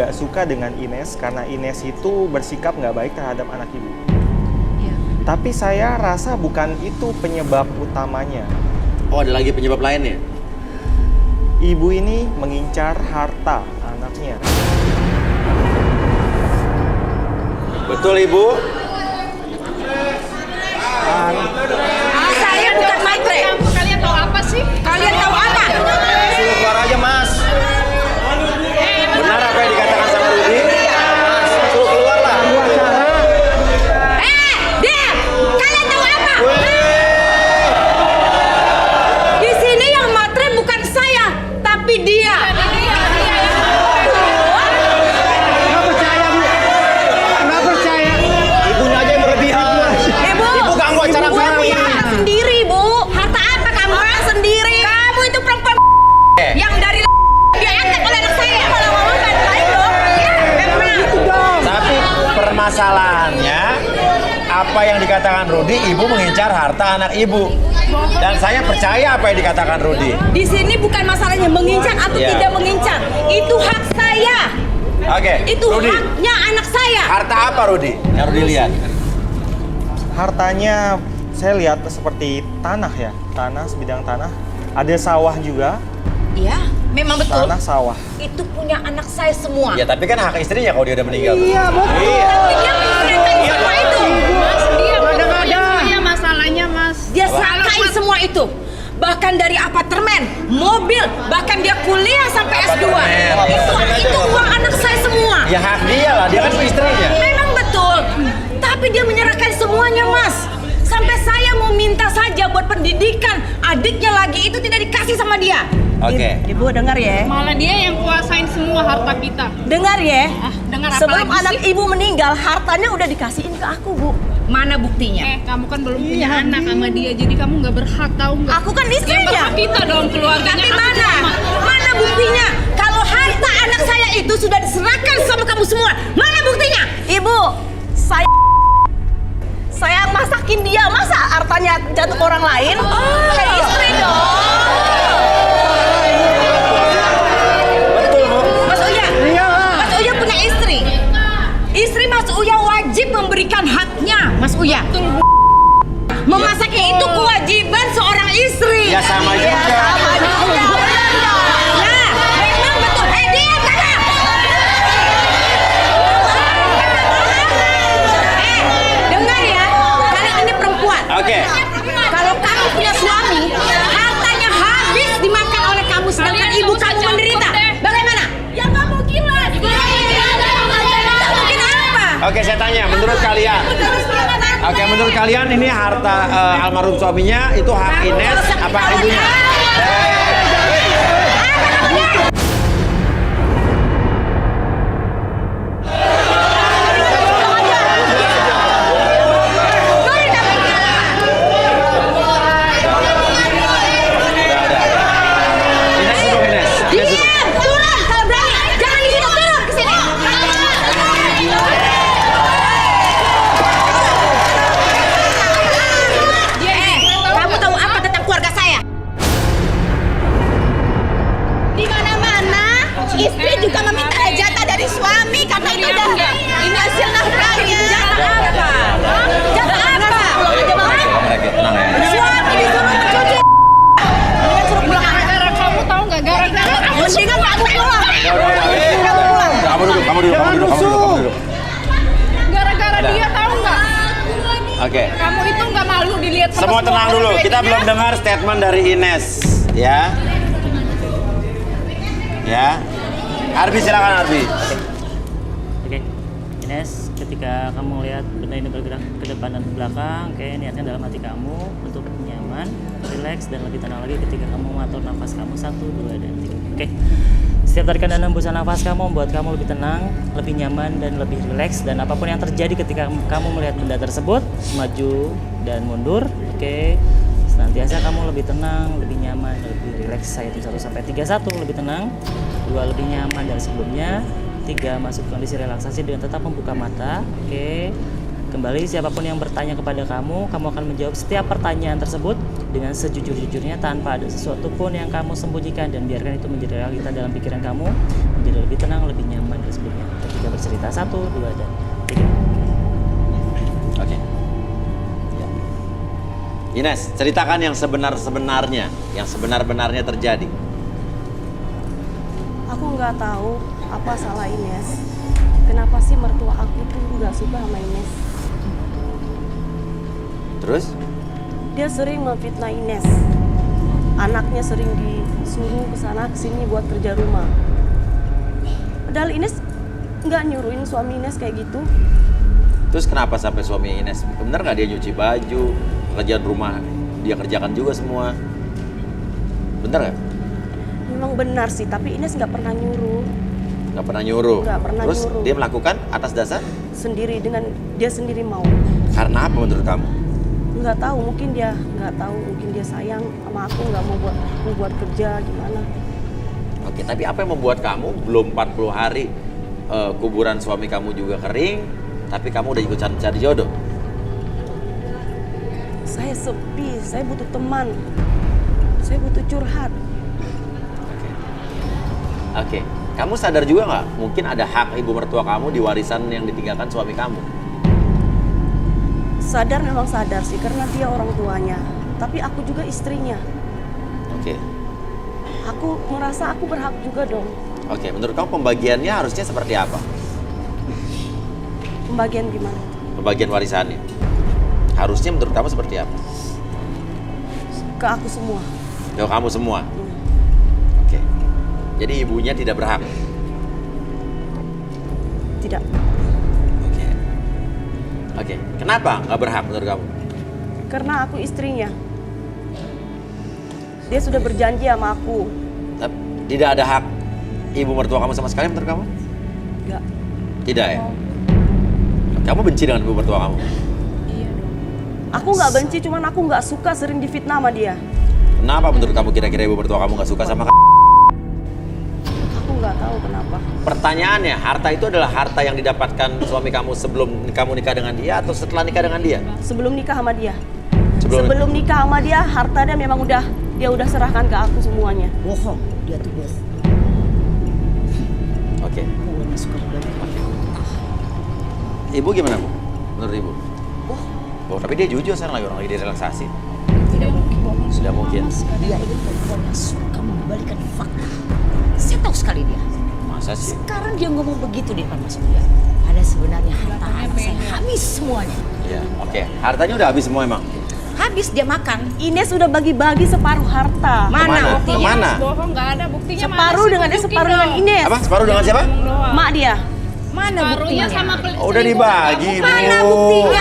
nggak suka dengan Ines karena Ines itu bersikap nggak baik terhadap anak ibu. Iya. Tapi saya rasa bukan itu penyebab utamanya. Oh, ada lagi penyebab lainnya? Ibu ini mengincar harta anaknya. Betul, Ibu? Saya bukan matre. Kalian tahu apa sih? Kalian tahu apa? Suruh keluar aja, Mas. Benar apa yang dikatakan sama Rudi? Mas, suruh keluar lah. Diam! Kalian tahu apa? Di sini yang matre bukan saya, tapi dia. Nggak percaya. Ibunya aja yang berlebihan. Ibu ganggu acara Gue kami. punya harta sendiri, Bu. Harta apa kamu? Harta sendiri. Kamu itu perempuan yang dari diangkat oleh anak saya. Malah ngomong baik dong. Ya, memang. Tapi permasalahannya, apa yang dikatakan Rudi, ibu mengincar harta anak ibu. Dan saya percaya apa yang dikatakan Rudi. Di sini bukan masalahnya mengincar atau Iya. tidak mengincar. Itu hak saya. Oke, Itu Rudi. haknya anak saya. Harta apa, Rudi? Yang Rudi lihat. Hartanya saya lihat seperti tanah ya, tanah, sebidang tanah. Ada sawah juga, Iya, memang betul. tanah sawah. Itu punya anak saya semua. Ya, tapi kan hak istrinya kalau dia udah meninggal. Iya, betul. Tapi dia menceritakan semua itu. Mas, dia Ada-ada. ya masalahnya, Mas. Dia sangkain semua itu. Bahkan dari apartemen, mobil, bahkan dia kuliah sampai S2. Itu uang anak saya semua. Ya hak dia lah, dia kan istrinya. Memang betul. Tapi dia menyerahkan semuanya, Mas. Sampai saya mau minta saja buat pendidikan adiknya lagi itu tidak dikasih sama dia. Oke. Ibu dengar ya. Malah dia yang kuasain semua harta kita. Dengar ya. Dengar apa Sebelum lagi anak sih? ibu meninggal, hartanya udah dikasihin ke aku, Bu. Mana buktinya? Kamu kan belum punya anak sama dia, jadi kamu nggak berhak, tahu nggak? Aku kan Yang istrinya. berhak kita dong, keluarganya. Tapi Aku mana? sama. Mana buktinya? Kalau harta anak saya itu sudah diserahkan sama kamu semua. Mana buktinya? Ibu, saya masakin dia. Masa hartanya jatuh ke orang lain? Kayak istri dong. Betul, Bu. Mas Uya, Mas Uya punya istri. Istri Mas Uya wajib memberikan haknya, Mas Uya. Memasaknya itu kewajiban seorang istri. Ya sama juga. Sama juga. Nah, memang betul. Diam kakak. Dengar ya, kalian ini perempuan. Oke. Kalau kamu punya suami, hartanya habis dimakan oleh kamu, sedangkan ibu kamu menderita. Bagaimana? Ya nggak mungkin lah. Nggak mungkin apa? Oke, saya tanya, menurut kalian? Oke, menurut kalian ini harta almarhum suaminya itu hak Ines apa hak ibunya? Ines duduk, Ines. Ines duduk. Diam, turun kalau berani. Jangan di situ, turun ke sini. Kamu tahu apa tentang keluarga saya? Di mana-mana istri juga meminta jatah dari suami karena itu udah ini hasil nafkahnya. Jatah apa? Jatah apa? Oke, tenang ya. Suami disuruh mencuci. Mendingan suruh pulang. Gara-gara kamu tahu nggak? Gara-gara kamu. Mendingan kamu pulang. Kamu duduk, kamu duduk, kamu duduk, kamu duduk, kamu duduk. Gara-gara Ada. dia tahu nggak? Oke. Kamu itu nggak malu dilihat sama Semua tenang orang dulu, kayak kita gini, belum ya? dengar statement dari Ines, ya. Ya. Arbi, silakan Arbi. Oke, Ines, ketika kamu lihat benda ini bergerak ke depan dan ke belakang, oke, niatnya dalam hati kamu untuk nyaman, rileks, dan lebih tenang lagi ketika kamu mengatur nafas kamu 1, 2, dan 3. Oke. Setiap tarikan dan hembusan nafas kamu membuat kamu lebih tenang, lebih nyaman, dan lebih rileks. Dan apapun yang terjadi ketika kamu melihat benda tersebut, maju dan mundur, oke. Senantiasa kamu lebih tenang, lebih nyaman, lebih rileks. Saya hitung 1 sampai 3, 1 lebih tenang, 2 lebih nyaman dari sebelumnya, 3 masuk kondisi relaksasi dengan tetap membuka mata, oke. Kembali siapapun yang bertanya kepada kamu akan menjawab setiap pertanyaan tersebut dengan sejujur-jujurnya tanpa ada sesuatu pun yang kamu sembunyikan, dan biarkan itu menjadi realita dalam pikiran kamu, menjadi lebih tenang, lebih nyaman dari sebelumnya. Ketika bercerita 1, 2, dan 3. Oke. Ya. Ines, ceritakan yang sebenar-sebenarnya, yang sebenar-benarnya terjadi. Aku nggak tahu apa salah Ines. Kenapa sih mertua aku tuh nggak suka sama Ines? Terus? Dia sering memfitnah Ines. Anaknya sering disuruh ke sana ke sini buat kerja rumah. Padahal Ines nggak nyuruhin suami Ines kayak gitu. Terus kenapa sampai suami Ines? Bener nggak dia nyuci baju, pekerjaan rumah dia kerjakan juga semua? Bener nggak? Memang benar sih, tapi Ines nggak pernah nyuruh. Nggak pernah nyuruh. Nggak pernah Terus nyuruh. dia melakukan atas dasar? Sendiri, dengan dia sendiri mau. Karena apa menurut kamu? Nggak tahu, mungkin dia nggak tahu, mungkin dia sayang sama aku, nggak mau buat kerja gimana. Oke, tapi apa yang membuat kamu belum 40 hari kuburan suami kamu juga kering, tapi kamu udah ikut cari jodoh? Saya sepi, saya butuh teman. Saya butuh curhat. Oke. Kamu sadar juga nggak? Mungkin ada hak ibu mertua kamu di warisan yang ditinggalkan suami kamu. Sadar, memang sadar sih, karena dia orang tuanya. Tapi aku juga istrinya. Oke. Aku merasa aku berhak juga dong. Oke, menurut kamu pembagiannya harusnya seperti apa? Pembagian gimana? Pembagian warisannya. Harusnya menurut kamu seperti apa? Ke aku semua. Ke kamu semua? Oke. Jadi ibunya tidak berhak? Tidak. Oke. Oke. Kenapa nggak berhak menurut kamu? Karena aku istrinya. Dia sudah berjanji sama aku. Tapi tidak ada hak ibu mertua kamu sama sekali menurut kamu? Enggak. Tidak ya? Kamu benci dengan ibu mertua kamu? Aku nggak benci, cuman aku nggak suka sering difitnah sama dia. Kenapa menurut kamu kira-kira ibu mertua kamu nggak suka sama kamu? Aku nggak tahu kenapa. Pertanyaannya, harta itu adalah harta yang didapatkan suami kamu sebelum kamu nikah dengan dia atau setelah nikah dengan dia? Sebelum nikah sama dia. Sebelum- Sebelum nikah sama dia, hartanya memang dia udah serahkan ke aku semuanya. Bohong, dia tuh bohong. Oke. Pokoknya suka balik. Ibu gimana, Bu? Menurut Ibu? Oh, tapi dia jujur sekarang orang lagi direlaksasi. Tidak mungkin bohong. Sudah mungkin. Dia ini perempuan yang suka membalikan fakta. Saya tahu sekali dia. Masa sih? Sekarang dia ngomong begitu di depan Mas Buya. Pada sebenarnya harta anak saya habis semuanya. Iya. Oke. Hartanya udah habis semua emang? Habis dia makan. Ines udah bagi-bagi separuh harta. Kemana? Kemana? Bohong, nggak ada buktinya. Separuh dengan dia, separuh dengan Ines. Apa? Separuh dengan siapa? Mak dia. Mana Paruhnya buktinya? sama Oh, udah dibagi, Bu. Mana buktinya?